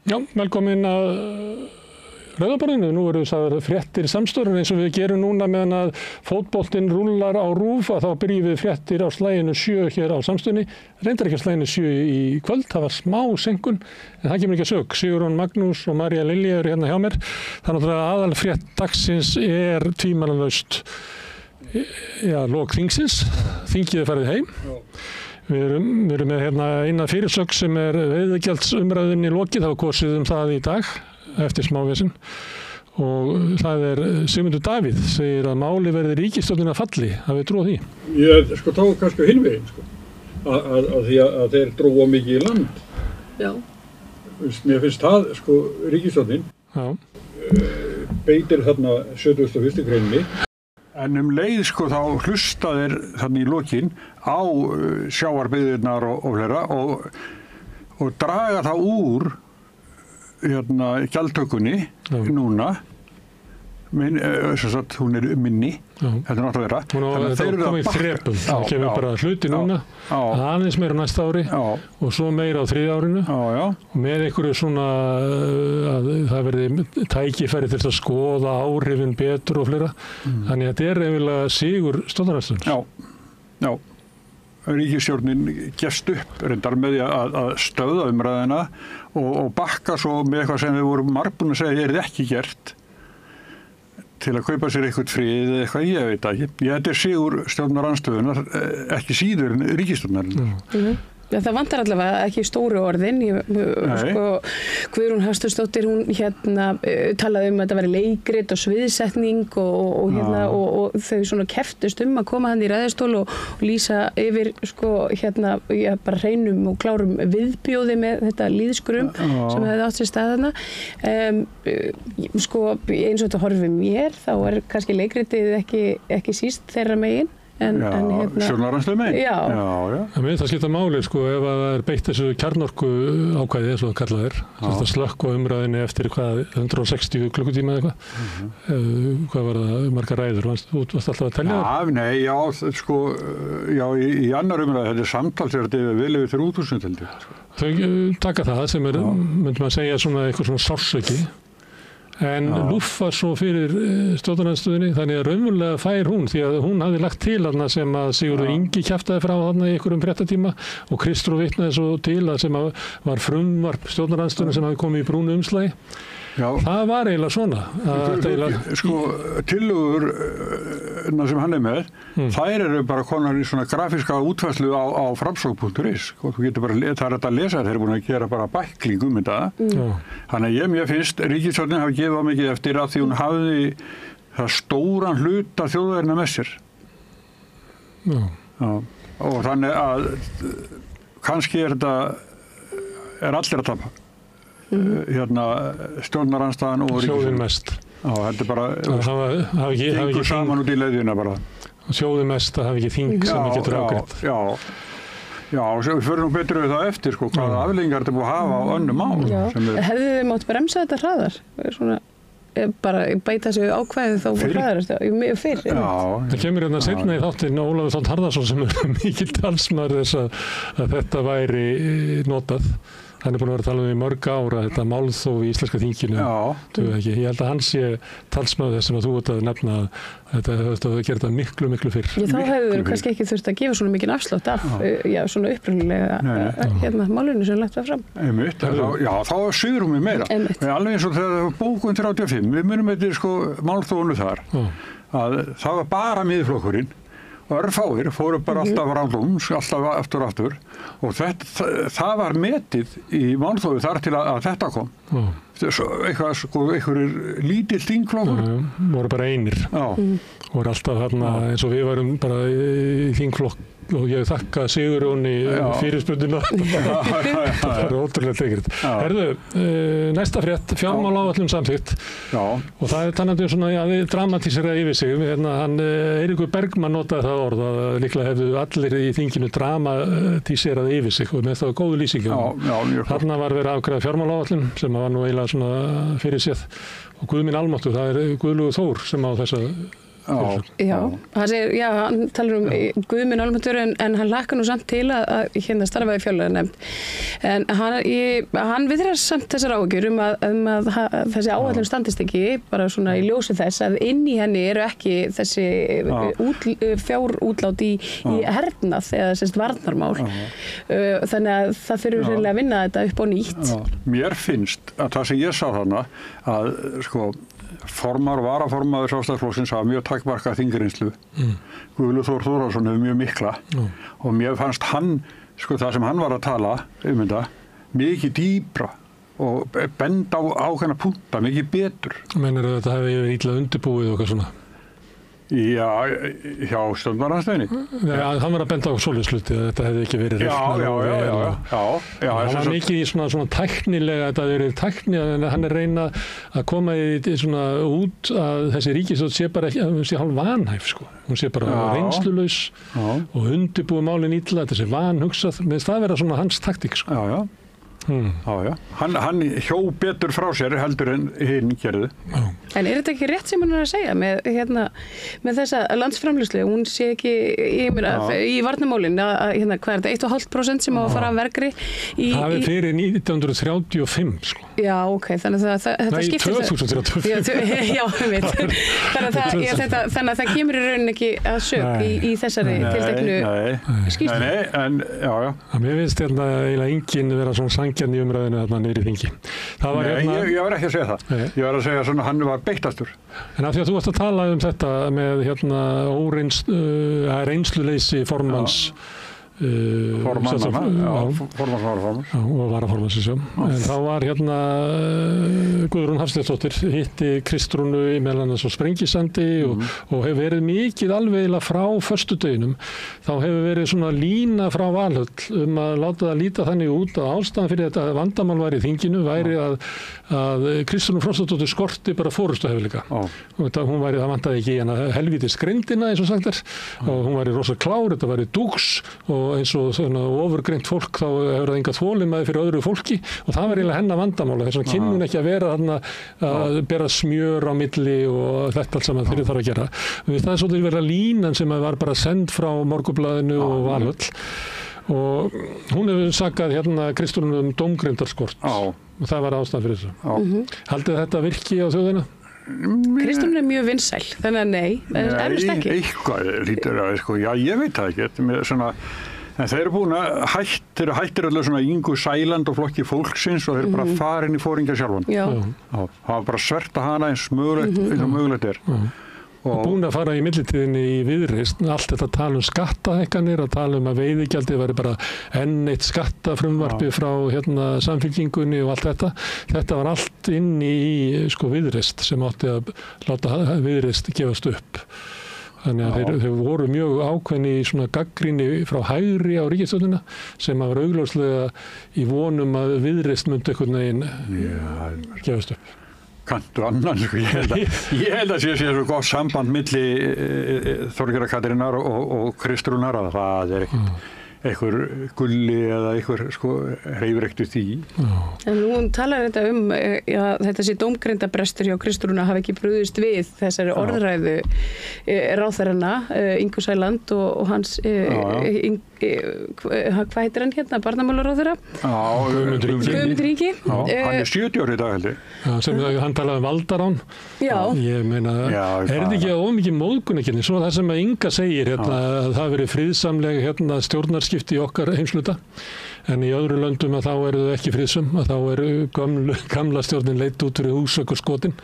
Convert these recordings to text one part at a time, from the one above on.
Já, velkomin að Rauðaborðinu. Nú eru það fréttir samstöður eins og við gerum núna meðan að fótboltinn rúllar á RÚV að þá byrjum við fréttir á slaginu 7 hér á samstöðinni. Reyndar ekki á slaginu 7 í kvöld, það var smá senkun en það kemur ekki að sök. Sigurjón Magnús og María Lilja eru hérna hjá mér. Þannig að aðalfrétt dagsins er tvímælalaust lok þingsins. Þingið er farið heim. Við erum með hérna eina fyrirsögn sem er veiðigjaldsumræðunni lokið, það var kosið það í dag eftir smáveginn og það er Sigmundur Davíð segir að máli verði ríkisstjórnin að falli, hafið þið trú á því? Ég tók kannski hinn veginn því að þeir dróðu mikið í land. Já. Mér finnst það ríkisstjórnin beitir þarna 71. greininni. En leið þá hlusta þeir þarna í lokin á sjávarbyggðirnar og fleira og draga það úr gjaldtökunni núna hún er minni þetta er náttúrulega vera þannig að þeir eru komið í þrepum það kemur bara hluti núna aðeins meira næsta ári og svo meira á þriðja árinu og með einhverju svona að það verði tækifæri til að skoða áhrifin betur og fleira þannig að þetta er eiginlega sigur stjórnarandstöðunnar. Já, ríkisstjórnin gefst upp reyndar með því að stöðva umræðina og bakka svo með eitthvað sem við vorum margbúin að segja er þetta ekki gert til að kaupa sér eitthvað frið eða eitthvað, ég veit ekki. Þetta er sigur stjórnarandstöðunnar, ekki síður en ríkisstjórnarinnar. Já, það vantar allavega ekki stóru orðin. Guðrún Hafsteinsdóttir, hún talaði að þetta væri leikrit og sviðsetning og þau svona keftust að koma hann í ræðustól og lýsa yfir bara hreinum og klárum viðbjóði með þetta lýðskrum sem hefði átt sér staðana. Eins og þetta horfir mér, þá er kannski leikritið ekki síst þeirra megin. Stjórnarandstöðu megin? Já. Það skipta máli ef það er beitt þessu kjarnorku ákvæði eins og það kallað er. Þetta slökkva umræðinni eftir 160 klukkutíma eða eitthvað. Hvað var það margar ræður? Þú varst alltaf að telja það? Í annar umræði, þetta er samtalsverði vel yfir 3000 heldur. Þau taka það sem er, myndum að segja eitthvað svona sársauki. En lúffar svo fyrir stjórnarandstöðunni þannig að raunverulega fær hún því að hún hafði lagt til þarna sem að Sigurður Ingi kjaftaði frá þarna í einhverjum fréttatíma og Kristrún vitnaði svo til að sem að var frumvarp stjórnarandstöðunnar sem hafði komið í brúnu umslagi. Það var eiginlega svona. Tillögur sem hann er með, þær eru bara konar í svona grafíska útfærslu á framsókn.is. Það er þetta að lesa, þeir eru búin að gera bara bækling þetta. Þannig að mér finnst ríkisstjórnin hafi gefið á mikið eftir að því hún hafði það stóran hluta þjóðarinnar með sér. Og þannig að kannski er allir að tapa. Stjórnarandstaðan og sjóðin mest. Þetta er bara gengur saman út í leiðina bara. Sjóðin mest að hafa ekki þing sem ekki getur afgreitt. Já, við förum nú betur við það eftir hvaða afleiðingar þetta búið að hafa á önnum mál. Hefðu þið mátt bremsa þetta hraðar? Bara beita sig ákvæðið þá hraðar fyrr. Það kemur seinna í þáttinn Ólafur Þór Harðarson sem er mikill talsmaður þess að þetta væri notað. Hann er búin að vera að tala í mörg ára þetta málþóf í íslenska þinginu. Ég held að hann sé talsmaður þess sem að þú ert að nefna að þetta gera þetta miklu, miklu fyrr. Þá hefur kannski ekki þurft að gefa svona mikinn afslátt af svona upprunalega málinu sem lagt það fram. Þá er svigrúmið meira. Alveg eins og þegar bókun 35, við munum þetta málþófunu þar, að það var bara miðflokkurinn. Örfáir fóru bara alltaf ráðum, alltaf aftur og það var metið í málþófi þar til að þetta kom. Einhverjir lítill þingflokkur. Voru bara einir. Voru alltaf þarna eins og við varum bara í þingflokk og ég þakka Sigurjóni fyrirspurnina. Það er ótrúlega teikriðt. Herðu, næsta frétt, fjármálaáætlun samþykkt. Og það er talandi svona dramatísera yfir sig. Eiríkur Bergmann notaði það orð að líklega hefðu allir í þinginu dramatíserað yfir sig og með það góðu lýsingum. Þarna var verið að afgreiða fjármálaáætlun sem var nú eiginlega svona fyrir séð. Og Guð minn almáttugur, það er Guðlaugur Þór sem á þessa Já, hann segir, já, hann talar Guðmund Almáttur en hann hlakkar nú samt til að hérna starfa í fjárlaganefnd. En hann viðrar samt þessar áhyggjur að þessi áætlun standist ekki, bara svona í ljósi þess að inn í henni eru ekki þessi fjárútlát í hernað eða sérst varnarmál. Þannig að það þurfum hreinlega að vinna þetta upp á nýtt. Mér finnst að það sem ég sá þarna að sko formar og varaformaður Sjálfstæðisflokksins hafa mjög takmarkað þingreynslu. Guðlaugur Þór Þórðarson hefur mjög mikla og mér fannst hann, sko það sem hann var að tala þetta, mikið dýpra og benda á ákveðna punkta mikið betur. Meinar þetta hefði verið illa undirbúið og hvað svona? Já, hjá stjórnarandstöðinni. Hann var að benda á svoleiðis hluti að þetta hefði ekki verið Já. Hann var mikið í svona tæknilega, þetta hefði verið tækni en hann reyna að koma í svona út að þessi ríkisstjórn sé bara ekki, hún sé hálf vanhæf sko. Hún sé bara reynslulaus og undirbúið málin illa, þetta sé vanhugsað, með það vera svona hans taktík sko. Já. Hann hjó betur frá sér heldur en hinn gerði. En þetta ekki rétt sem hann að segja með þessa landsframleiðslu, hún sé ekki í varnarmálin að hvað er þetta, 1,5% sem á að fara að vergri það er fyrir 1935 sko. Já, ok, þannig að þetta skiptir 2035 Já, þannig að það kemur í rauninni ekki að sök í þessari tilteknu skýrslu. Nei, Mér finnst eiginlega enginn vera svona sangjarn í umræðinu þarna niðri í þingi. Ég var ekki að segja það. Ég var að segja svona hann var beittastur. En af því að þú varst að tala þetta með reynsluleysi formanns formanns og varaformanns en þá var Guðrún Hafsteinsdóttir hitti Kristrúnu meðal annars á Sprengisandi og hefur verið mikið alveg frá föstudeginum þá hefur verið svona lína frá Valhöll að láta það líta þannig út að ástæðan fyrir þetta vandamál væri í þinginu væri að Kristrún Frostadóttir skorti bara forystuhæfileika hún væri, það vantaði ekki hana helvítis grindina eins og sagt og hún væri rosa klár, þetta væri dúks og eins og ofurgreint fólk þá hefur það enga þolinmæði fyrir öðru fólki og það var eiginlega hennar vandamála þess að kynni hún ekki að vera þarna að bera smjör á milli og þetta allt saman fyrir þarf að gera. Það er svolítið verið línan sem var bara send frá Morgunblaðinu og Valhöll og hún hefur sagað Kristrúnu dómgreindarskort og það var ástæðan fyrir þessu. Haldið þetta virki á þjóðina? Kristrún mjög vinsæl, þannig að nei, eflust ekki. Eitthvað lítur að, ég veit það ekki, en þeir eru búin að hættir allir svona Ingu Sæland og flokki fólksins og þeir eru bara farin í fóringja sjálfan. Það var bara sverta hana eins mögulegt er. Og búin að fara í millitíðinni í Viðreisn, allt þetta tala skattahækkanir, að tala að veiðigjaldið væri bara enn eitt skattafrumvarpi frá Samfylkingunni og allt þetta. Þetta var allt inni í Viðreisn sem átti að láta Viðreisn gefast upp. Þannig að þeir voru mjög ákveðni í svona gagnrýni frá hægri á ríkisstjórnina sem var augljóslega í vonum að Viðreisn myndi einhvern veginn gefast upp. Kantur annan, ég held að sé svo gott samband milli Þorgerðar Katrínar og Kristrúnar að það er ekkert einhver gulli eða einhver hreyfir ekkert því. En nú talar þetta þetta sé dómgreindaprestur hjá Kristrúnu hafi ekki brugðist við þessari orðræðu ráðherranna, Ingu Sæland og hans hvað heitir hann barnamálaráðherra? Guðmund Ríki. Hann er 70 ára í dag held ég. Sem hann talaði um valdarán. Ég meina, er þetta ekki ómikið móðgun ekki? Svo það sem Inga segir að það verið friðsamleg stjórnarskipti í okkar heimsluta en í öðru löndum að þá eru þau ekki friðsum að þá eru gamla stjórnin leitt út fyrir húsök og skotin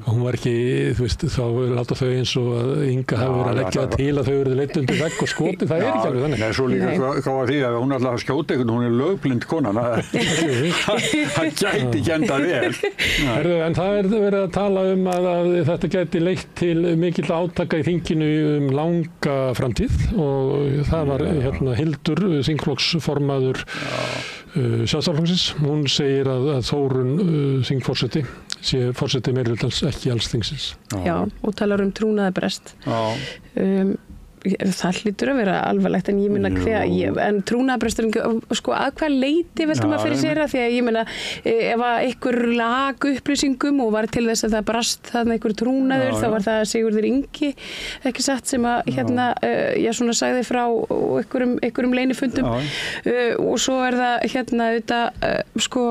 og hún var ekki, þá láta þau eins og að Inga hafi verið að leggja til að þau eru leitt undir vegg og skotin, það er ekki alveg þannig. Nei, svo líka hvað var því að hún alltaf skjóti einhvern, hún er lögblind konan það gæti ekki enda vel. En það er verið að tala að þetta gæti leitt til mikill átaka í þinginu langa framtíð og það var Hildur, þingflokksformaður Sjálfstæðisflokksins, hún segir að Þórunn þingforseti sé forseti meirihlutans ekki alls þingsins. Já, og talar trúnaðarbrest. það hlýtur að vera alvarlegt en ég meina en trúnaðarbresturinn sko að hvað leiti veltum að fyrir sér að því að ég meina ef að einhver lag upplýsingum og var til þess að það brast þarna einhver trúnaður þá var það Sigurður Ingi ekki satt sem að ég svona sagði frá einhverjum leinifundum og svo það auðvitað sko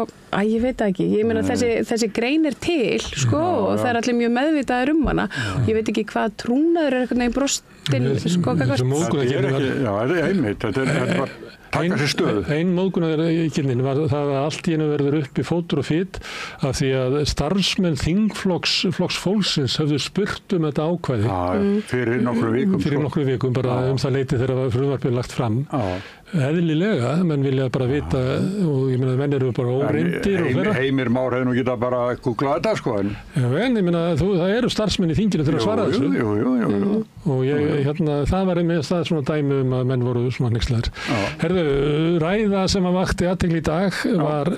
ég veit ekki, ég meina þessi grein til sko og það allir mjög meðvitaður hana ég veit ekki hvað trúnaður einhvern veginn brostinn sko einmitt, þetta var taka sér stöðu. Ein móðgunargirnin var það að allt í einu verður upp í fótur og fit af því að starfsmenn þingflokks fólksins höfðu spurt þetta ákvæði. Fyrir nokkru vikum. Fyrir nokkru vikum, bara það leiti þegar frumvarpið lagt fram. Eðlilega, menn vilja bara vita og ég meina menn eru bara óreyndir og fleira. Heimir Már hefði nú geta bara googlað þetta sko en ég meina það eru starfsmenn í þinginu til að svara þessu. Jú. Og það var með stað svona dæmi að menn voru svona hneykslaðir. Herðu, ræða sem að vakti athygli í dag var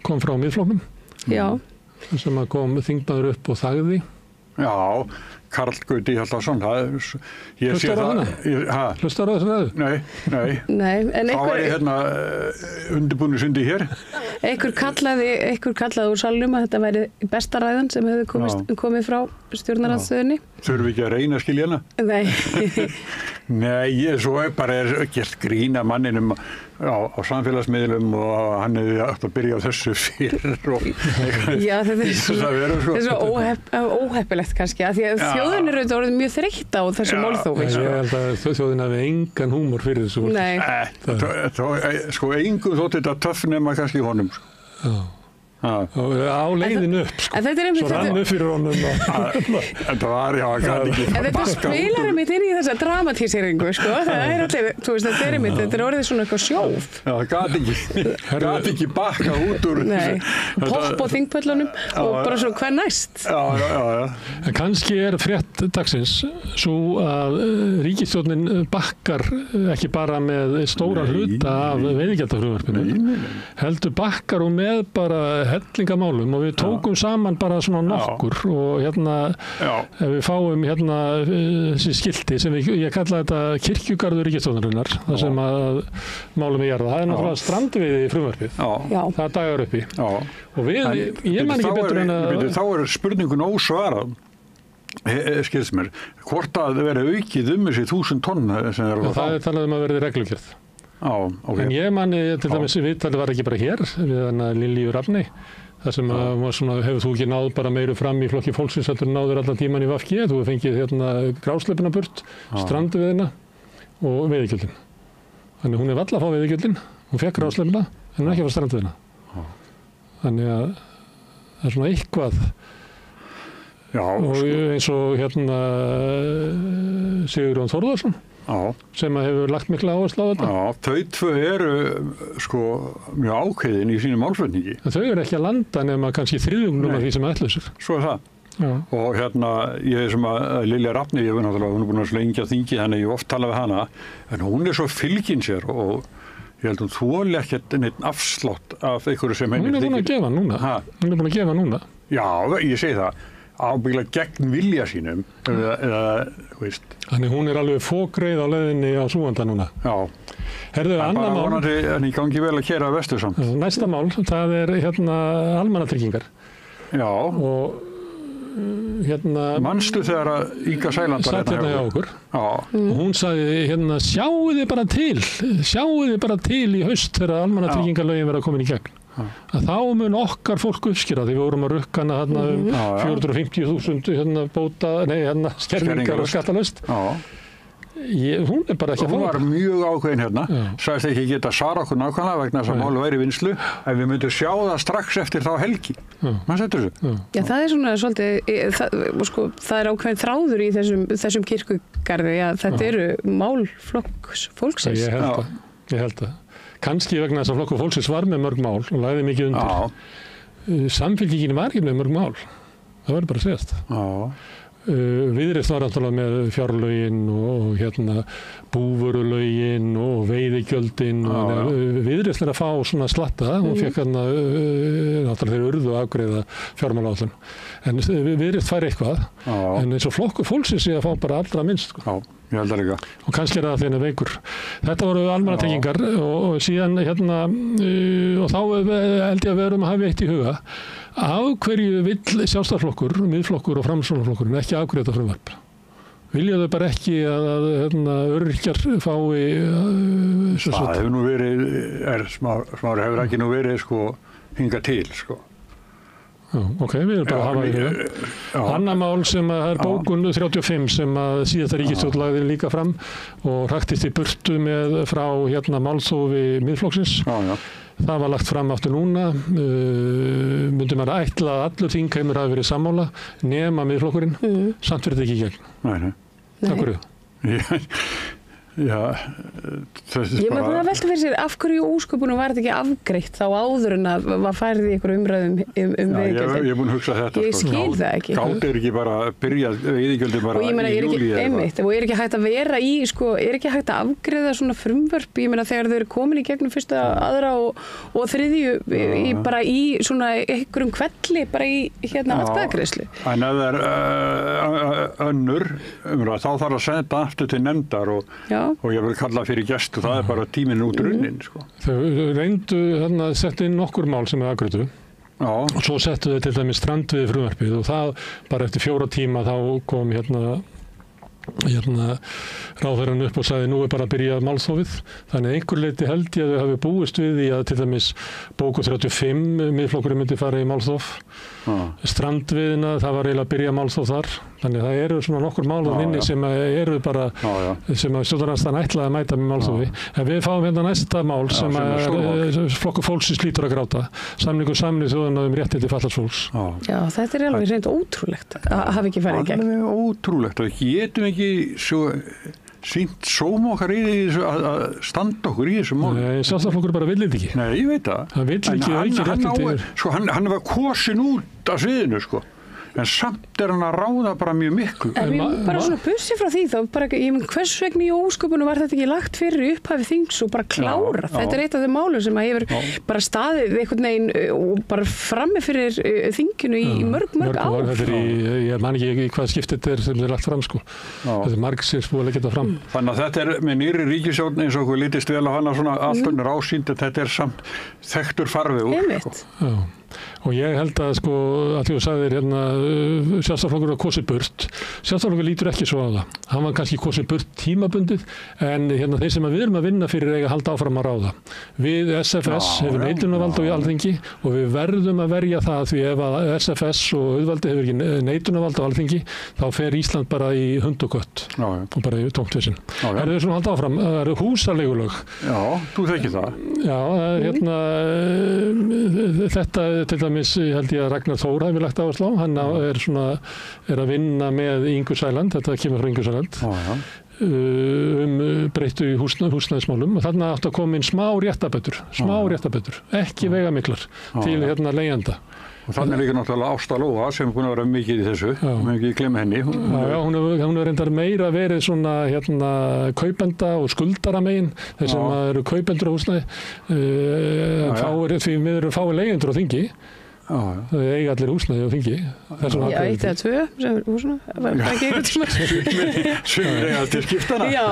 kom frá Miðflokknum. Já. Sem að kom þingmaður upp og þagði. Já, Karl Gauti Hjaltason Hlustar á þessu ræðu? Nei, en þá var ég undirbúinu sundi hér einhver kallaði úr salnum að þetta væri besta ræðan sem hefði komið frá stjórnarandstöðunni Þurfum við ekki að reyna að skilja hana? Nei, svo bara gert grín að manninum á samfélagsmiðlum og hann hefði átt að byrja á þessu fyrir og Já, þetta er svo óheppilegt kannski að því að þjóðin eru orðið mjög þreytt á þessu málþófi. Ég held að þjóðin hafi engan húmor fyrir þessu. Nei. Sko engum þótt þetta töff nema kannski honum. Á leiðinu upp en þetta er svo rann upp fyrir honum þetta var ekki en þetta spilar einmitt inn í þessa dramatíseringu sko, það er allir þetta er orðið svona eitthvað sjóf gat ekki bakka út úr popp og þingpöllunum og bara svo hver næst en kannski frétt dagsins svo að ríkisstjórnin bakkar ekki bara með stóra hluta af veiðigjaldafrumvarpinu heldur bakkar og með bara hellingamálum og við tókum saman bara svona nokkur og ef við fáum þessi skilti sem ég kalla þetta kirkjugarður ríkisstjórnarinnar það sem að málum er jarða það er náttúrulega strandveiði í frumvarpið það dagar uppi og ég man ekki betur en að þá er spurningun ósvarað skilst mér hvort að vera aukið þessi 1000 tonn sem það er talað að verði reglugerð okay. En ég manni til dæmis viðtalið var ekki bara hér við Lilju Rafni þar sem hefur þú ekki náð bara meiru fram í flokki fólksins heldur náður allan tíman í VFG þú hefur fengið grásleppina burt strandveiðina og veiðigjöldin þannig hún valla að fá veiðigjöldin hún fekk grásleppina en hún ekki að fá strandveiðina þannig að það er svona eitthvað og eins og Sigurjón Þórðarsson sem hefur lagt mikla áherslu á þetta. Þau tvö eru mjög ákveðin í sínum málflutningi. En þau eru ekki að landa nema kannski þriðjungnum af því sem ætlaðsir. Svo það. Og ég sem að Lilja Rafni, hún er búin að slengja þingi, þannig ég oft tala við hana, en hún er svo fylgin sér og ég held að hún þoli ekkert neitt afslátt af einhverju sem henni þykir. Hún er búin að gefa núna. Já, ég segi það. Ábyggilega gegn vilja sínum eða, veist. Þannig hún er alveg fógreið á leiðinni á Súganda núna. Já. Herðu, annað mál. En ég gangi vel að keyra að vestur samt. Næsta mál, það er almannatryggingar. Já. Og manstu þegar að Inga Sæland var satt hjá okkur. Og hún sagði sjáu þið bara til í haust þegar almannatryggingarlögin verða komin í gegn. Að þá mun okkar fólk uppskýra því við vorum að rukka hana 450.000 skerningar og skattalaust hún er bara ekki að fá hún var mjög ákveðin sagðist ekki geta svara okkur nákvæmlega vegna þess að máli væri í vinnslu en við myndum sjá það strax eftir þá helgi maður setur þessu Já, það er svona svolítið það er ákveðin þráður í þessum kirkjugarði að þetta eru málflokks fólksins Ég held að kannski vegna þess að flokkur fólksins var með mörg mál og lagði mikið undir. Samfylkingin var ekki með mörg mál. Það verður bara að segjast. Viðreisn var náttúrulega með fjárlögin og hérna búvörulögin og veiðigjöldin og Viðreisn að fá svona slatta og fekk hérna náttúrulega þeir urðu að afgreiða fjármálaáætlun. En Viðreisn fær eitthvað, en eins og flokkur fólksins sé að fá bara allra minnst. Sko. Já, ég held það líka. Og kannski það þeirna veikur. Þetta voru almannatryggingar og síðan hérna, og þá held ég að við erum að hafa eitt í huga. Af hverju vill Sjálfstæðisflokkur, Miðflokkur og Framsóknarflokkurinn ekki afgreiða frumvarp? Vilja þau bara ekki að öryrkjar fái... Það hefur nú verið, smári hefur ekki nú verið sko hingað til sko. Já, ok, við erum bara að hafa í huga. Annað mál sem er bókun 35 sem að síðasta ríkisstjórn lagði líka fram og hraktist í burtu frá hérna málþófi Miðflokksins. Já. Það var lagt fram aftur núna, myndum maður ætla að allur þingheimur hafi verið sammála, nema Miðflokkurinn, samt verið ekki í gegn. Nei. Takk fyrir. Já, ég maður búin að velta fyrir sér af hverju ósköpunum var þetta ekki afgreitt þá áður en að var færið í einhverju umræðum veiðigjöldin. Ég er búin að hugsa þetta. Ég skil það ekki. Gátt ekki bara að byrja veiðigjöldin bara í júlí eða eitthvað. Og er ekki hægt að vera í, sko, er ekki hægt að afgreiða svona frumvörp, ég meina þegar þau eru komin í gegnum fyrsta, aðra og þriðju bara í svona einhverjum kvelli, bara í hérna atkvæðagreiðslu. En ef það er önnur umræða, þá þarf að senda aftur til nefndar og ég vil kalla fyrir gest og það er bara tíminn út runnin sko. Þau reyndu þarna að setja inn nokkur mál sem þau afgreiddu og svo settu þau til dæmis strandveiði frumvarpið og það bara eftir 4 tíma þá kom hérna ráðherrann upp og sagði nú er bara að byrja málþófið. Þannig einhver leyti held ég að þau hafi búist við í að til dæmis bóku 35 Miðflokkurinn myndi fara í málþóf. Strandveiðina, það var eiginlega að byrja málþóf þar. Þannig það eru svona nokkur málum inni sem eru bara sem að stjórnarandstaðan ætlaði að mæta með málþófi. En við fáum hérna næsta mál sem flokkur fólksins hlýtur að gráta. Samningur Sameinuðu þjóðanna réttindi fatlaðs fólks. Já, þetta er alveg hreint ótrúlegt að hafa ekki farið í gegn. Alveg ótrúlegt og getum ekki svo sýnt sóma okkar í þessu að standa okkur í þessu mál. Nei, Sjálfstæðisflokkur bara vill þetta ekki. Nei, ég veit það. Hann vill ekki auki réttindi. Sko, hann var kosin út af sviðinu, sko. En samt er hann að ráða bara mjög miklu. En við bara svona bussi frá því þá, bara, ég menn hvers vegna í ósköpunum var þetta ekki lagt fyrir upphafi þings og bara klára. Þetta er eitt af þeim málum sem að hefur bara staðið einhvern veginn og bara frammi fyrir þinginu í mörg ár. Ég man ekki í hvað skipt þetta er sem er lagt fram sko. Þetta er margsins búið að leggja þetta fram. Þannig að þetta er með nýrri ríkisstjórn eins og okkur lítist vel á hana svona allt önnur ásýnd en þetta er samt þekktur farvegur. Og ég held að sko að því þú sagðir hérna Sjálfstæðisflokkur var kosið burt. Sjálfstæðisflokkur lítur ekki svo á það. Hann var kannski kosið burt tímabundið en hérna þeir sem við erum að vinna fyrir eiga að halda áfram að ráða. Við SFS hefur neitunarvald á Alþingi og við verðum að verja það því ef að SFS og auðvaldi hefur ekki neitunarvald á Alþingi þá fer Ísland bara í hund og kött og bara í tómt vissin. Er þau svona halda áfram? Það eru húsaleigulög. Já, þú þekkir það. Já, hérna þetta til dæmis held ég að Ragnar Þór hafi lagt áherslu á. Hann er að vinna með Ingu Sæland, þetta kemur frá Ingu Sæland, breyttu húsnæðismálum og þarna átti að koma inn smá réttabætur, ekki veigamiklar til hérna leigjanda. Og þannig er líka náttúrulega Ásta Lóa sem er búin að vera mikið í þessu, við ekki glemma henni. Hún er reyndar meira verið svona hérna kaupenda og skuldara megin, þeir sem eru kaupendur á húsnæði, því við erum fáið leigjendur á þingi. Það eiga allir húsnæði á þingi. Já, 1 eða 2 sem er húsnæði. Það var ekki einhvern tíma. Sumir eiga til skiptana. Já.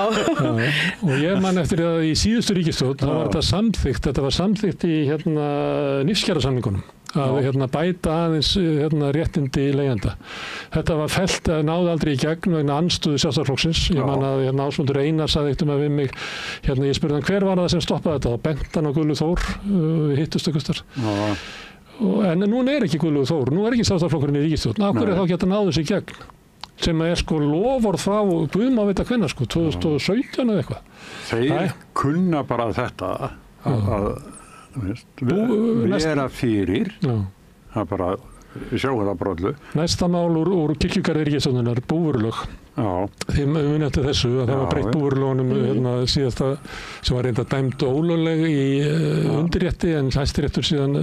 Og ég man eftir að í síðustu ríkisstjórn þá var þetta var samþykkt í hérna lífskjarasamningunum að bæta aðeins réttindi leigjenda. Þetta var fellt náði aldrei í gegn vegna andstöðu Sjálfstæðisflokksins. Ég man að Ásmundur Einar sagði eitt við mig, ég spurði hann hver var það sem stoppaði þetta og bent hann á Guðlaug Þór, við hittust einhvers staðar. En núna er ekki Guðlaugur Þór, nú er ekki Sjálfstæðisflokkurinn í ríkisstjórn. Af hverju þá geta náðu sig í gegn? Sem er sko loforð frá Guð má vita hvenær sko, 2017 eða eitthvað. Þeir kunna bara þetta að vera fyrir, það bara, við sjáum það brotlu. Næsta mál úr kirkjugarði ríkisstjórnunar, búvörulög. Þið munið eftir þessu að það var breytt búvörulögunum hérna, síðasta sem var reynda dæmd ólögleg í undirrétti en Hæstiréttur síðan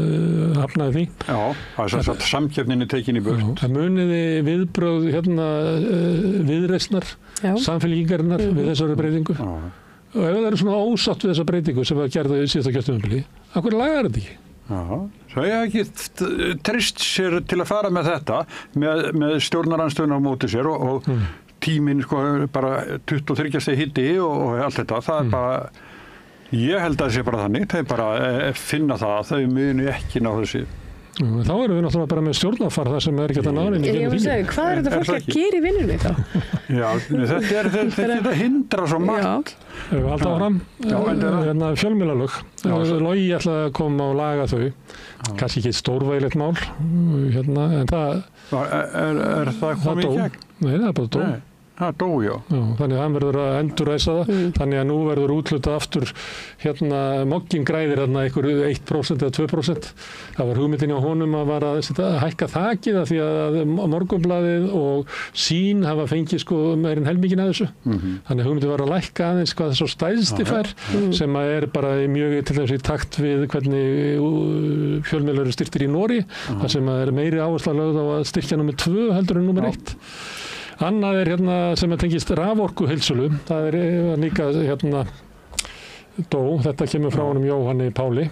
hafnaði því. Já, það er að samkeppnin tekin í burt. Það muniði viðbrögð hérna, viðreisnar, samfélkingarinnar við þessari breytingu. Og ef það eru svona ósátt við þessa breytingu sem var gerð í síðasta kjörtímabili, af hverju lagar þetta ekki? Það er ekki trist sér til að fara með þetta með stjórnarandstöðuna á móti sér og tíminn sko bara 23 steg hitti og allt þetta, það er bara ég held að það sé bara þannig, það er bara finna það að þau muni ekki ná þessi. Þá erum við náttúrulega bara með stjórnarfar þar sem ekki þetta náðin í gegnum þingið. Hvað er þetta fólk að gera í vinnunni þá? Já, þetta hindra svo margt. Ef við halda áfram, fjölmiðlalög. Logi ætlaði að koma og laga þau. Kannski ekki stórvægilegt mál, en það... Er það komið í gegn? Nei, það er bara dóm. Það dó, já. Þannig að hann verður að endurræsa það. Þannig að nú verður útlutað aftur moggin græðir einhver 1% eða 2%. Það var hugmyndin á honum að var að hækka þakið af því að Morgunblaðið og Sýn hafa fengið sko meirinn helmingin að þessu. Þannig að hugmyndin var að lækka aðeins hvað þessu stæðsti fær sem er bara mjög til þess í takt við hvernig fjölmiðlar eru styrktir í Nóri. Það sem er meiri áhersla lögð á að styrkja númer 2 heldur en númer 1. Annað er sem tengist raforkuheildsölu, það er líka dó, þetta kemur frá honum Jóhanni Páli.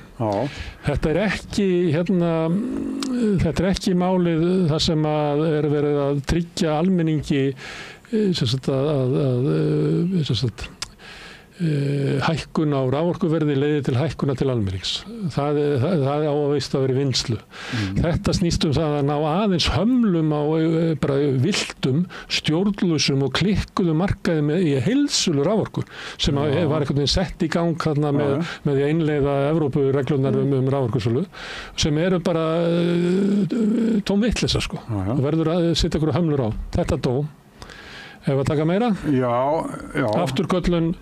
Þetta er ekki málið þar sem að er verið að tryggja almenningi hækkun á raforkuverði leiði til hækkuna til almennings. Það á að veist að vera vinnslu. Þetta snýst það að ná aðeins hömlum á bara viltum, stjórnlausum og klikkuðum markaði í heildsölu raforku sem var einhvern veginn sett í gang með því að innleiða Evrópureglunar raforkusölu sem eru bara tóm vitleysa sko. Og verður að setja einhverju hömlur á. Þetta dó. Ef að taka meira? Já. Afturköllun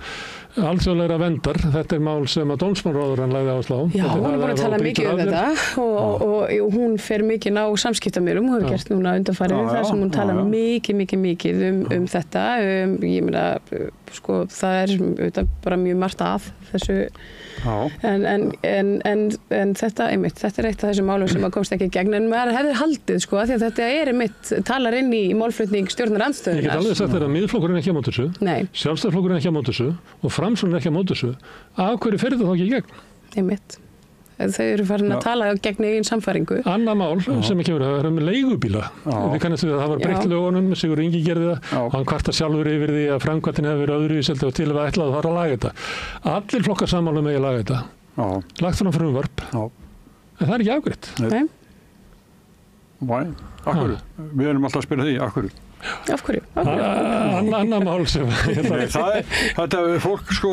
alþjóðlegra verndar, þetta er mál sem að dómsmálaráðherrann lagði áherslu á. Já, hún er búin að tala mikið um þetta og hún fer mikið ná samskiptamýrum og hefur gert núna undanfarið þar sem hún tala mikið um þetta. Ég meina, sko, það er bara mjög margt að þessu. En þetta er eitt af þessum málum sem að komst ekki í gegn, en maður hefði haldið sko, því að þetta er talar inn í málflutning stjórnarandstöðunnar. Ég get alveg sagt þér að Miðflokkurinn er ekki á móti þessu, Sjálfstæðisflokkurinn er ekki á móti þessu og Framsókn er ekki á móti þessu. Af hverju fer þetta þá ekki í gegn? Einmitt. Þau eru farin að tala gegn eigin samfæringu. Annað mál sem kemur það er leigubíla. Við kannast við að það var breytt lögunum, Sigurður Ingi gerði það og hann kvartar sjálfur yfir því að framkvæmdin hefur verið öðruvísi og til að ætla að fara að laga þetta. Allir flokkar sammála með að laga þetta. Lagt svona frumvarp. En það er ekki afgreitt. Nei. Akkur. Við erum alltaf að spila því. Akkur. Af hverju? Annað mál sem þetta fólk sko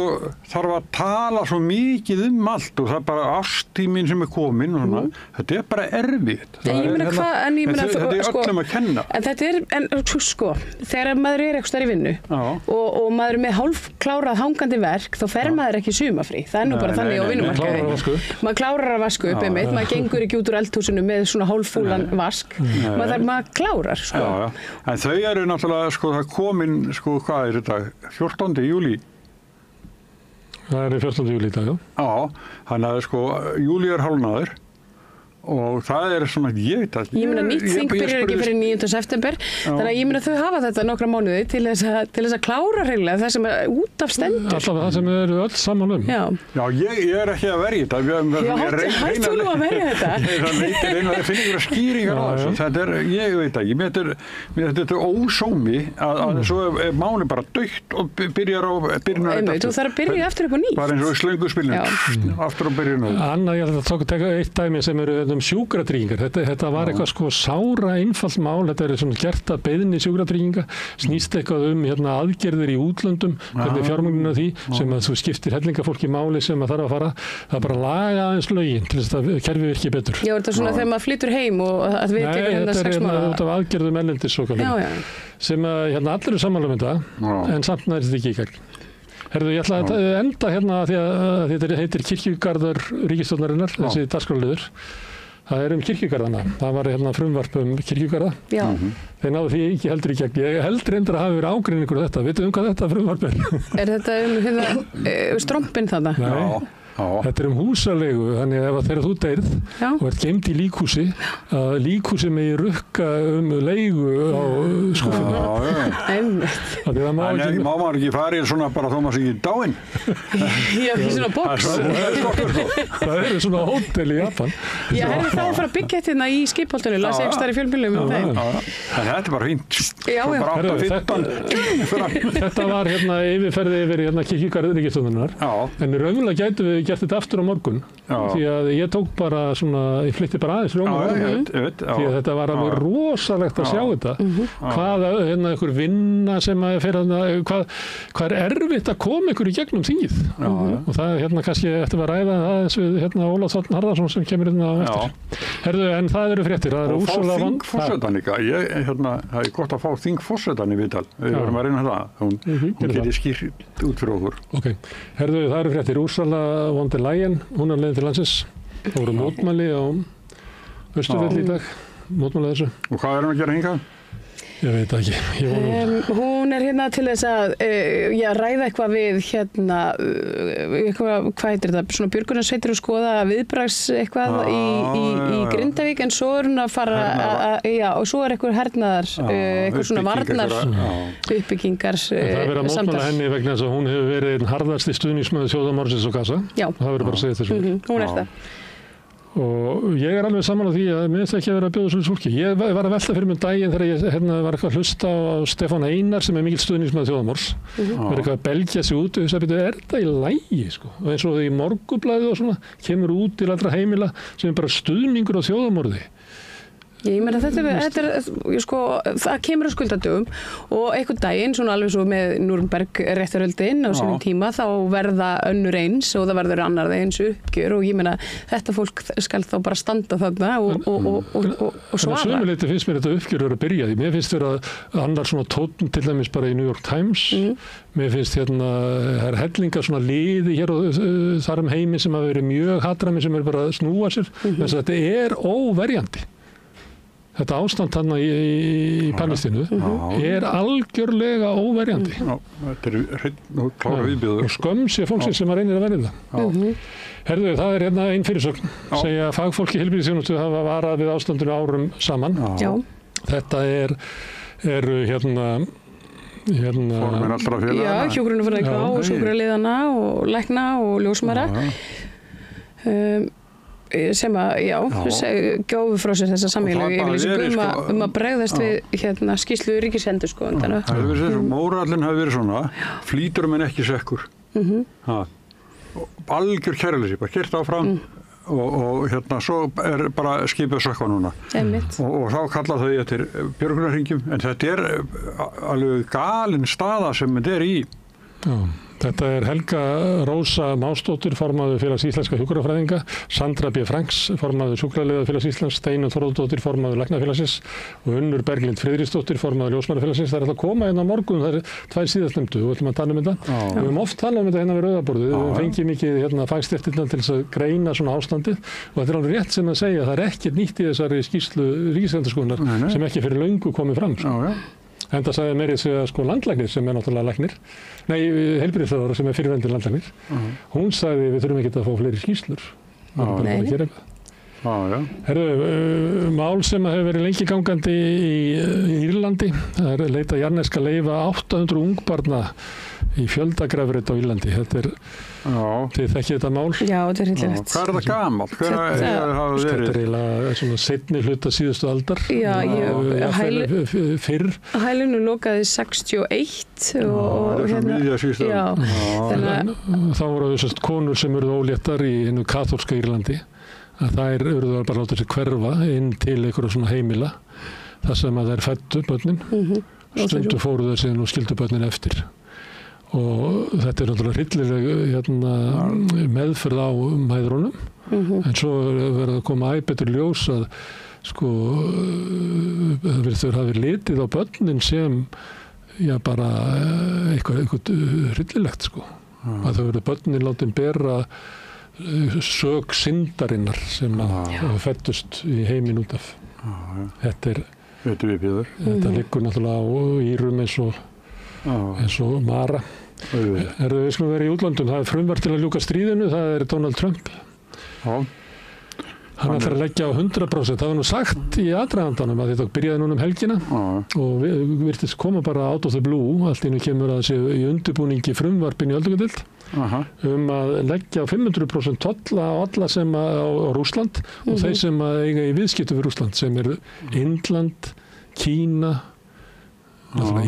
þarf að tala svo mikið allt og það er bara ástíminn sem er komin og þetta er bara erfitt. Þetta er öllum að kenna. En þetta er, sko, þegar maður er eitthvað í vinnu og maður er með hálfklárað hangandi verk, þá fer maður ekki sumafrí. Það er nú bara þannig á vinnumarkaði. Maður klárar að vaska upp einmitt, maður gengur ekki út úr eldhúsinu með svona hálffúlan vask. Maður klárar, sko. En þau eru náttúrulega, sko, það komin, sko, hvað er þetta, 14. júlí? Það er 14. júlí í dag, já. Já, þannig að, sko, júlí er hálfnaður og það er svona, ég veit að... Ég meina, nýtt þing byrjar ekki fyrir 9. september, þannig að ég meina þau hafa þetta nokkra mánuði til þess að klára hreinlega það sem er út af stendur. Alltaf það sem eru öll saman Já, ég er ekki að verja þetta. Hætt þú nú að verja þetta? Það finnir ykkur skýringar á þessu. Þetta er, ég veit ekki, mér þetta er ósómi að svo er máli bara dautt og byrjar á byrjunar. Þú þarf að byrja aftur upp á nýtt. Bara eins og slönguspilinu, aftur á byrjunar. Anna, ég ætla að taka eitt dæmi sem eru sjúkratryggingar. Þetta var eitthvað sko sára einfalt mál, þetta er svona gert að beiðni sjúkratrygginga, snýst eitthvað aðgerðir í útlöndum, hvernig fjármögnun af því sem að þú skiptir hellinga máli sem að þarf að fara, það er bara að laga aðeins lögin til þess að kerfið virki betur. Já, þetta er svona þegar maður flytur heim og að við tekur 6 mánuða. Nei, þetta er aðgerðum erlendis sem að allir eru sammála um þetta, en samt næri þetta ekki í gegn. Herðu, ég ætla að enda því að þetta heitir Kirkjugarður ríkisstjórnarinnar, þessi dagskrárliður. Það kirkjugarðana. Það var frumvarp kirkjugarða. Já. Þeir náðu því ekki heldur í gegn. Ég held reyndar að hafi verið ágreiningur þetta. Vitið hvað þetta frumvarp er? Er þetta strompinn þarna? Nei. Þetta húsaleigu, þannig að þegar þú deyrð og ert geymd í líkhúsi, að líkhúsi megi rukka leigu á skúffuna. En má maður ekki fara í svona bara þó maður sé ekki dáinn? Já, ekki svona box. Það svona hótel í Japan. Já, þá að fara að byggja þetta í skipholtinu, las ég ekstar í fjölmiðlum þeim. En þetta er bara fínt. Já. Þetta var yfirferði yfir kirkjugarð ríkisstjórnarinnar. En raunverulega gætum við gert þetta aftur á morgun því að ég tók bara ég flytti bara aðeins því að þetta var alveg rosalegt að sjá þetta hvað einhver vinna sem að fyrir hvað er erfitt að koma ykkur í gegnum þingið og það kannski eftir að ræða aðeins við Ólaf Þ. Harðarson sem kemur á eftir. Herðu, en það eru fréttir. Og fá þingforsetan líka. Það er gott að fá þingforsetan í viðtal. Við verðum að reyna það. Hún geti skýrt út fyrir okkur. Ok. Herðu, það eru fréttir. Úrsula von der Leyen, hún er leiðin til landsins. Það voru mótmæli á Austurvelli í dag. Mótmæli þessu. Og hvað er hún að gera hingað? Ég veit það ekki. Hún er til þess að ræða eitthvað við hvað heitir þetta, svona björgunarsveitir og skoða viðbragðs eitthvað í Grindavík, en svo er hún að fara og svo er eitthvað hernaðar, eitthvað svona varnar uppbyggingar samtals. Það er verið að mótmæla henni vegna þess að hún hefur verið harðasti stuðningsmaður þjóðarmorðsins og Gaza. Já. Það verður bara að segja þessu. Hún er það. Og ég er alveg saman á því að mér finnst ekki að vera að bjóða svona fólki. Ég var að velta fyrir mig daginn þegar ég var eitthvað að hlusta á Stefán Einar sem er mikill stuðningsmaður þjóðarmorðs. Verið eitthvað að belgja sig út og hugsa, er þetta í lagi? Og eins og í Morgunblaðið og svona kemur út til allra heimila sem er bara stuðningur á þjóðarmorði. Ég meina það kemur á skuldadögum og einhvern daginn, svona alveg svo með Núrnberg réttarhöldin á sínum tíma, þá verða önnur eins og það verður annar eins uppgjör og ég meina þetta fólk skal þá bara standa þarna og svara. En sömuleyti finnst mér þetta uppgjör að byrja því. Mér finnst vera annar svona tónn til dæmis bara í New York Times. Mér finnst það er hellingar svona liði hér og þar heimi sem hafa verið mjög hatrami sem er bara að snúa sér. Þetta er óverjandi. Þetta ástand þarna í Palestínu er algjörlega óverjandi. Þetta er klára viðbjóður. Og skömm sé fólksins sem reynir að verja það. Herðu, það er ein fyrirsögn. Segja að fagfólki í heilbrigðisþjónustu hafa varað við ástandinu árum saman. Þetta eru formenn allra félaga. Já, hjúkrunarfræðinga og sjúkraliðana og lækna og ljósmæðra. Sem að, gjófu frá sér þessa sameiginlegu yfirlýsingu að bregðast við skýrslu ríkisendurskoðandana. Það hefur verið þessu, mórallinn hafi verið svona, flýtur menn ekki sekkur. Algjör kæruleysi, bara kert áfram og svo er bara skipið sökkva núna. Og þá kalla þau eftir björgunarhringjum, en þetta er alveg galin staða sem þetta er í. Þetta er Helga Rósa Másdóttir, formaður Félags íslenska hjúkrunarfræðinga, Sandra B. Franks, formaður Sjúkraliðafélags Íslands, Steinunn Þórðardóttir, formaður Læknafélagsins og Unnur Berglind Friðriksdóttir, formaður Ljósmæðrafélagsins. Það er alltaf að koma hérna á morgun, það er tvær síðastnefndu og við ætlum að tala þetta. Við höfum oft talað þetta hérna við Rauðaborðið, við fengið mikið fagstéttirnar til þess að greina svona ástandið og þetta er alveg rétt sem að segja, það er ekkert nýtt í þessari skýrslu ríkisendurskoðunar sem ekki fyrir löngu komið fram. Enda sagði meiri segja landlæknir sem er náttúrulega læknir, heilbrigðisráðherra sem er fyrirverandi landlæknir. Hún sagði við þurfum ekki að fá fleiri skýrslur. Herðu, mál sem hefur verið lengi gangandi í Írlandi, það er leitað jarðneska leyfa 800 ungbarna í fjöldagrafreit á Írlandi. Þetta er, þið þekkið þetta mál? Já, þetta er hryllilegt. Hvað er það gamalt? Þetta er eiginlega svona seinni hluta síðustu aldar. Já, fyrr. Hælinu lokaði 61 og þá voru þessast konur sem eruð óléttar í hinnu kaþólska Írlandi. Að þær eruð bara látið sér hverfa inn til einhverja svona heimila þar sem að þær fæddu börnin. Stundu fóru þær síðan og skildu börnin eftir. Og þetta er náttúrulega hryllileg meðferð á mæðrunum en svo verður að koma betur ljós að það virðist hafi litið á börnin sem bara eitthvað hryllilegt að það verður börnin látin bera sök syndarinnar sem að fættust í heiminn út af. Þetta liggur náttúrulega á Írum eins og Mara. Við skulum vera í útlöndum, það frumvarp til að ljúka stríðinu, það Donald Trump. Já. Hann ætlar að leggja á 100%, það var nú sagt í aðdragandanum að þetta byrjaði núna helgina og virtist koma bara out of the blue, allt í einu kemur að sé í undirbúningi frumvarpin í öldungadeild að leggja á 500% tolla á alla sem á Rússland og þeir sem eiga í viðskiptum við Rússland sem Indland, Kína,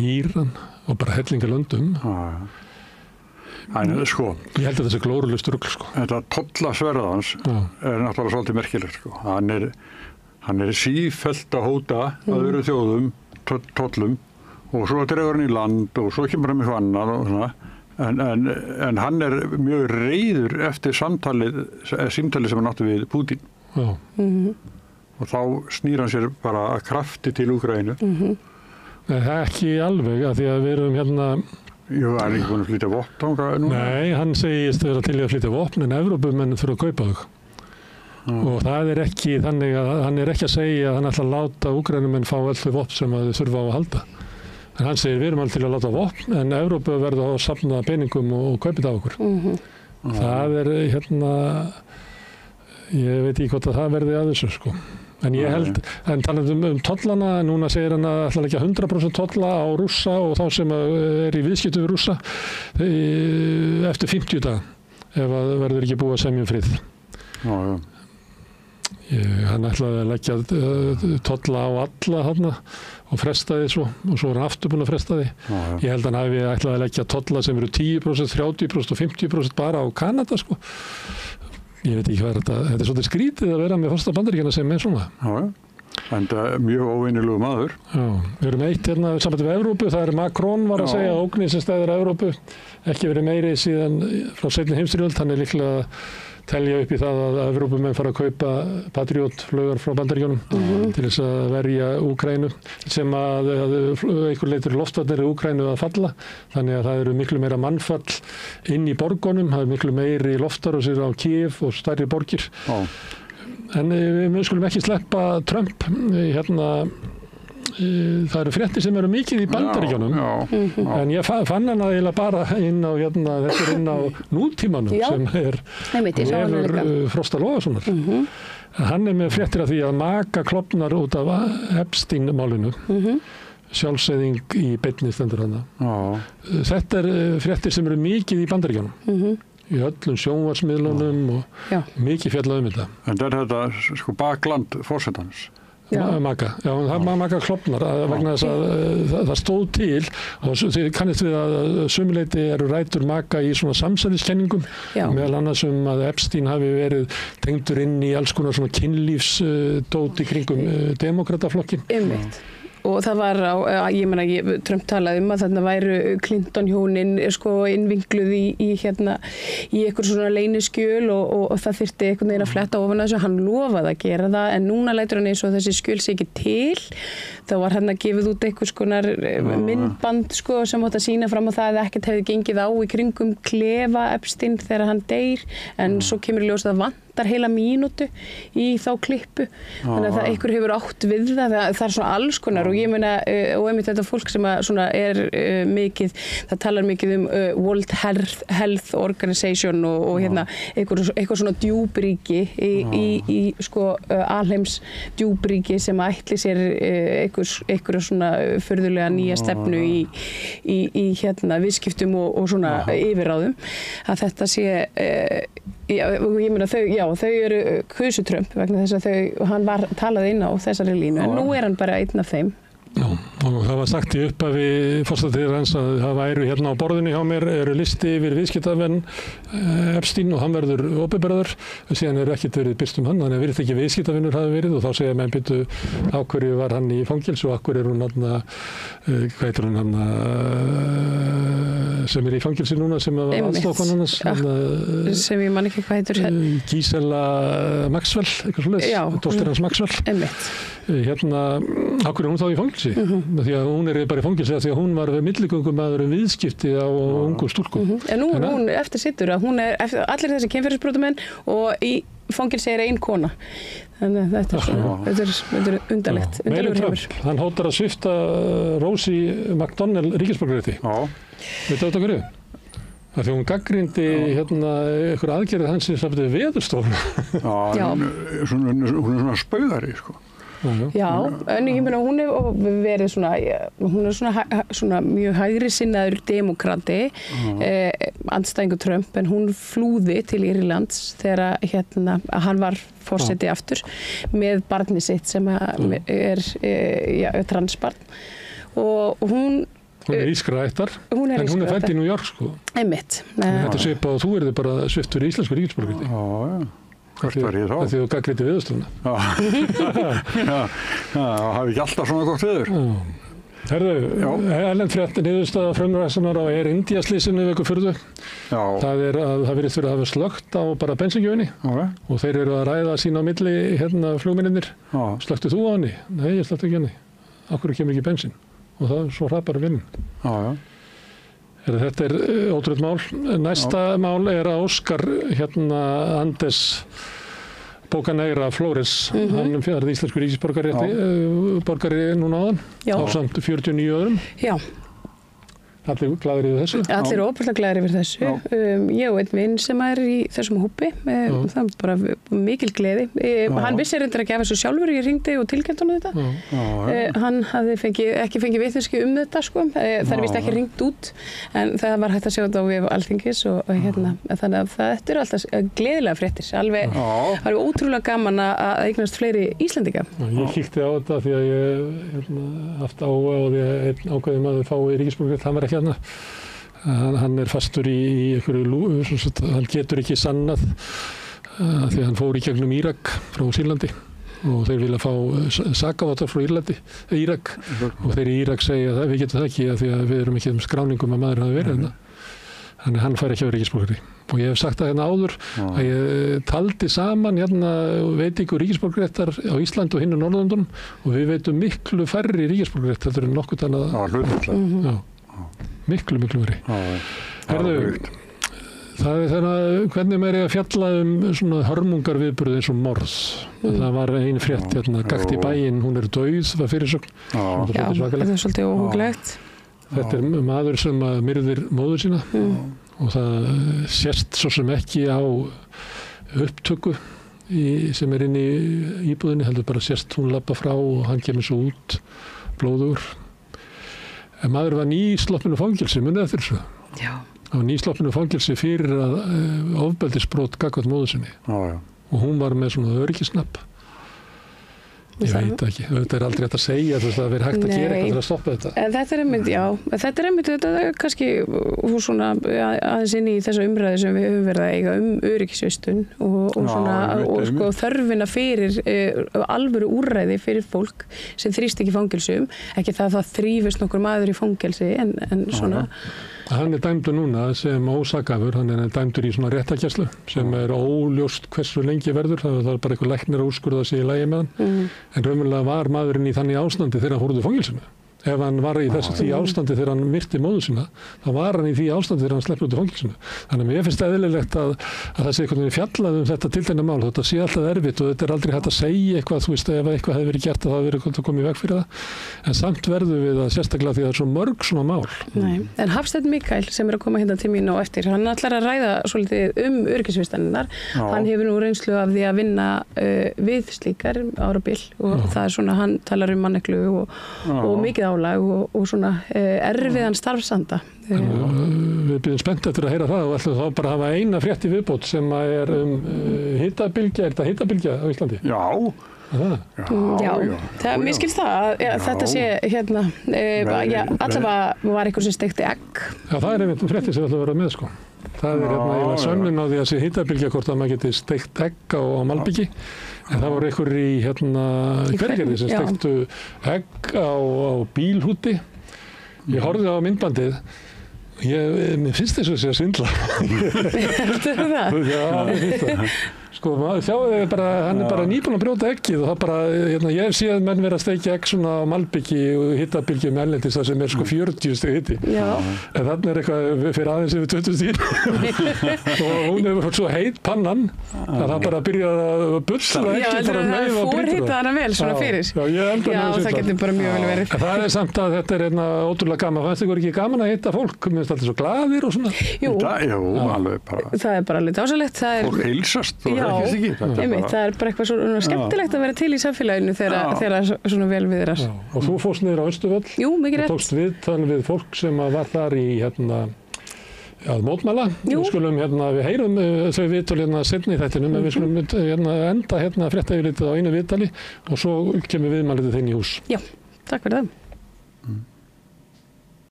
Íran og bara hellinga löndum. Sko, ég held að þessi glórulust rugl sko. Þetta tollasverð hans náttúrulega svolítið merkilegt sko. Hann sífellt að hóta öðru þjóðum tollum og svo dregur hann í land og svo kemur hann með annað og svona. En hann mjög reiður eftir símtalið sem hann átti við Pútín. Og þá snýr hann sér bara að krafti til Úkraínu. Það ekki alveg að því að við erum hérna. Jú, hann ekki búin að flytja vopn núna? Nei, hann segist vera til að flytja vopn en Evrópumenn þurfa að kaupa þau. Og það ekki þannig að hann ekki að segja að hann ætla að láta Úkraínumenn fá öll þau vopn sem þau þurfa á að halda. En hann segir við erum alveg til að láta vopn en Evrópu verða að safna peningum og kaupa þetta á okkur. Það hérna, ég veit ekki hvort að það verði að þessu sko. En ég held, en talandi tollana, núna segir hann að ætla að leggja 100% tolla á Rússa og þá sem í viðskiptum við Rússa eftir 50 daga ef að verður ekki búið að semja frið. Hann ætlaði að leggja tolla á alla þarna og frestaði svo og svo hann aftur búinn að fresta því. Ég held að hann hafi ætlaði að leggja tolla sem 10%, 30% og 50% bara á Kanada sko. Ég veit ekki hvað þetta er svolítið skrítið að vera með forseta Bandaríkjanna sem svona. En það mjög óvinnilegu maður. Já, við erum eitt hérna sambandi við Evrópu, það Macron var að segja að ógnir sem stæðir Evrópu ekki verið meiri síðan frá seinni heimsstyrjöld, hann líklega að telja upp í það að Evrópumenn fara að kaupa Patriot-flaugar frá Bandaríkjunum til þess að verja Úkraínu sem að einhver leitur loftvarnir í Úkraínu að falla þannig að það eru miklu meira mannfall inn í borgunum, það miklu meiri loftárásir á Kiev og stærri borgir. En við skulum ekki sleppa Trump hérna. Það eru fréttir sem eru mikið í Bandaríkjunum en ég fann hann eiginlega bara inn á hérna, þetta inn á nútímanum sem Vefur Frosta Logasonar. Hann með fréttir af því að maka klofnar út af Epstein-málinu. Sjálfseyðing í beinni stendur hann. Þetta fréttir sem eru mikið í Bandaríkjunum. Í öllum sjónvarpsmiðlunum og mikið fjallað þetta. En þetta sko bakland forsetans. Maka klofnar vegna þess að það stóð til og þið kannist við að sumuleyti eru rætur Maka í svona samsæriskenningum meðal annars að Epstein hafi verið tengdur inn í alls konar svona kynlífsdót í kringum demokrataflokkin. Og það var Trump talaði að þarna væru Clinton-hjónin sko innvinkluð í eitthvað svona leyniskjöl og það þyrfti einhvern veginn að fletta ofan þessu. Hann lofaði að gera það en núna lætur hann eins og þessi skjöl sé ekki til. Þá var hann að gefið út einhvers konar myndband sko sem átti að sýna fram á það að ekkert hefði gengið á í kringum klefa Epstein þegar hann deyr en svo kemur í ljós að vantar heila mínútu í þá klippu. Þannig að það einhver hefur átt við það er svona alls konar og ég meina og einmitt þetta fólk sem að svona mikið, það talar mikið World Health Organization og hérna eitthvað svona djúpríki í sko alheims djúpríki sem ætli sér einhverja svona furðulega nýja stefnu í hérna viðskiptum og svona yfirráðum að þetta sé ég meina þau eru kusu Trump vegna þess að hann talaði inn á þessari línu en nú hann bara einn af þeim. Já, og það var sagt í upphafi forstaddir hans að það væru hérna á borðinu hjá mér listi yfir viðskiptavenn Epstein og hann verður opinberaður síðan ekkert verið birt hann þannig að virðist ekki viðskiptavinnur hafi verið og þá segja menn byrju á hverju var hann í fangils og á hverju hún hvað heitir hann sem í fangilsi núna sem var aðstofan hans sem ég man ekki hvað heitir Gisela Maxwell eitthvað svoleiðis, dóttir hans Maxwell hérna, á hverju hún þá í fangilsi því að hún bara í fangelsi því að hún var milligöngumæður viðskipti á ungu stúlku. En nú er hún eftir sittur að hún allir þessi kynferðisbrotamenn og í fangelsi ein kona. Þannig að þetta er undarlegt. Meiri Trump, hann hótar að svipta Rosie McDonnell ríkisborgararétti. Veitu þetta hverju? Það því hún gaggrindi einhver aðgerðir hans sem safði veðurstofuna. Hún er svona spaugari, sko. Já, en ég meina hún hefur verið svona mjög hægri sinnaður demokrati, andstæðingur Trump, en hún flúði til Írlands þegar hann var forseti aftur með barni sitt sem er transbarn og hún er ískra ættar, en hún er fædd í New York, sko. Einmitt. Þetta er svipað og þú yrði bara sviptur í íslensku ríkisborgararétti. Hvert var ég þá? Því þú gaggrindi veðurstofuna. Það hafi ekki alltaf svona gott veður. Herðu, erlend frétt niðurstaða frumræðsunar á Air India slysinu viku fyrðu. Það er að það virðist verið að hafa slökkt á bara bensíngjöfinni og þeir eru að ræða sín á milli flugmennirnir. Slökktu þú á henni? Nei, ég slökkti ekki henni. Af hverju kemur ekki bensín? Og það svo hrapar vinnin. Þetta er ótrúlega mál. Næsta mál er að Óskar Andes Bocanegra Flores, hann fjarði íslensku ríkisborgari núna áðan, ásamt 49 öðrum. Já. Allir glaðir yfir þessu? Allir óbúrslega glaðir yfir þessu. Ég og einn vinn sem er í þessum hópi, það er bara mikil gleði. Hann vissi reyndar ekki af þessu sjálfur, ég hringdi og tilkynnt honum þetta. Hann hafði ekki fengið vitneskju þetta, sko. Það er víst ekki hringt út, en það var hægt að sjá þetta á vef Alþingis og þannig að þetta eru alltaf gleðilega fréttir. Alveg ótrúlega gaman að eignast fleiri Íslendinga. Ég kíkti á þetta því að ég haft áhuga á því að einn ákveðin maður fái ríkisborgararétt, hann var ekki hann er fastur í einhverju, hann getur ekki sannað því að hann fór í gegnum Írak frá Sýrlandi og þeir vilja fá sakavottorð frá Írak og þeir í Írak segja að við getum það ekki því að við erum ekki skráningum að maður hafi verið þarna. Þannig hann fær ekki að vera ríkisborgari. Og ég hef sagt það áður að ég taldi saman veitingu ríkisborgararéttar á Íslandi og hinn á Norðurlöndunum og við veitum miklu færri ríkisborgararétt heldur en nokkuð annað. Miklu verið. Það er hvernig maður er að fjalla svona hörmungarviðburði eins og morð. Það var ein frétt gakt í bæinn, hún er dauð, var fyrirsögn. Já, þetta er svolítið óhugnlegt. Þetta er maður sem myrðir móður sína og það sést svo sem ekki á upptöku sem er inn í íbúðinni, heldur bara sést hún labba frá og hann kemur svo út blóðugur. Maður var nýsloppinu fangelsi, munið eftir þessu. Já. Hann var nýsloppinu fangelsi fyrir að ofbeldisbrot gagnvart móður sinni. Og hún var með svona öryggisnapp. Ég veit ekki, þetta er aldrei hægt að segja að það verið hægt að gera eitthvað til að stoppa þetta. Þetta er einmitt, þetta er kannski svona aðeins inn í þessa umræðu sem við höfum verið að eiga öryggisvistun og sko þörfina fyrir alvöru úrræði fyrir fólk sem þrýst ekki fangelsum, ekki það þrífist nokkur maður í fangelsi en svona. Hann er dæmdur núna sem ósakhæfur, hann er dæmdur í svona réttargæslu sem er óljóst hversu lengi verður, það er bara einhver læknir að úrskurða sig í lagi með hann, en raunverulega var maðurinn í þannig ástandi þegar hann fór út úr fangelsinu. Ef hann var í því ástandi þegar hann myrti móður sína, þá var hann í því ástandi þegar hann sleppur út úr fangelsinu. Þannig að mér finnst eðlilegt að það sé einhvern veginn fjallað þetta tiltekna mál. Þetta sé alltaf erfitt og þetta er aldrei hægt að segja eitthvað, þú veist, ef eitthvað hefði verið gert að það hefði verið komið í veg fyrir það. En samt verðum við að sérstaklega því að það er svo mörg svona mál. Nei. En Hafsteinn Mikael sem er að koma hérna til mín og eftir, hann ætlar að ræða svolítið öryggisvistanirnar. Hann hefur nú reynslu af því að vinna við slíkar árabil og það er svona, hann talar manneklu og mikið álag og svona erfiðan starfsanda. Við byrjum spennt eftir að heyra það og ætlum þá bara að hafa eina frétt í viðbót sem er hitabylgja. Er þetta hitabylgja á Íslandi? Já. Mér skilst það að þetta sé allavega var einhver sem steikti egg. Já, það er einmitt frétti sem við ætlum að vera með, sko. Það er eiginlega sönnun á því að sé hitabylgja hvort að maður geti steikt egg á Malbyggi. En það voru einhver í Hveragerði sem steiktu egg á bílhúti. Ég horfði á myndbandið. Mér finnst þess að sé að svindla. Heldur það? Já, mér finnst það. Sko, sjáu bara, hann bara nýbúinn að brjóta eggið og það bara, ég hef séð menn vera að steikja egg svona á malbyggi og hitabylgjum erlendis það sem sko 40 stig hiti. Já. En þannig eitthvað fyrir aðeins yfir 20 stig. Og hún hefur svo heit pannan að það bara byrjaði að bulla eggið bara með að brýta. Fórhita hana vel svona fyrir. Já, það getur bara mjög vel verið. Það samt að þetta ótrúlega gaman. Fannst ykkur ekki gaman að hitta fólk? Mér finnst alltaf svo glaðir og svona. Jú, alveg bara. Það bara alveg dásalegt. Fólk heilsast og það bara eitthvað svona skemmtilegt að vera til í samfélaginu þegar svona vel viðrar. Og þú fórst niður á Austurvöll. Jú, mikið rétt. Og tókst viðtal við fólk sem var þar í mótmæla. Við skulum við heyrum þau viðtal seinna í þættinum en við skulum enda fréttayfirlitið á einu viðtali og svo kemur viðmælið þinn í hús. Já, takk fyrir það.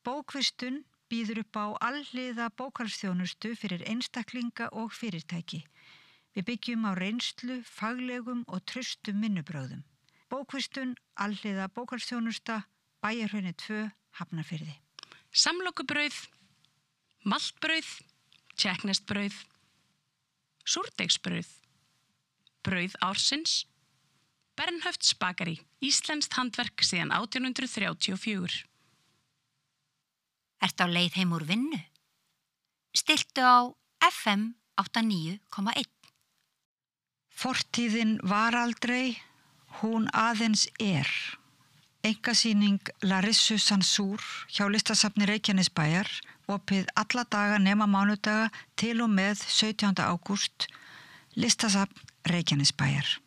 Bókvistun býður upp á alhliða bókhaldsþjónustu fyrir einstaklinga og fyrirtæki. Við byggjum á reynslu, faglegum og traustum vinnubrögðum. Bókvistun, alhliða bókhaldsþjónusta, Bæjarhrauni 2, Hafnarfirði. Samlokubrauð, maltbrauð, tékkneskt-brauð, súrdeigsbrauð, brauð ársins, Bernhöfts bakari, íslenskt handverk síðan 1834. Ertu á leið heim úr vinnu? Stilltu á FM 89,1. Fortíðin var aldrei, hún aðeins Einkasýning Larissu Sansúr hjá Listasafni Reykjanesbæjar, opið alla daga nema mánudaga til og með 17. ágúst, Listasafn Reykjanesbæjar.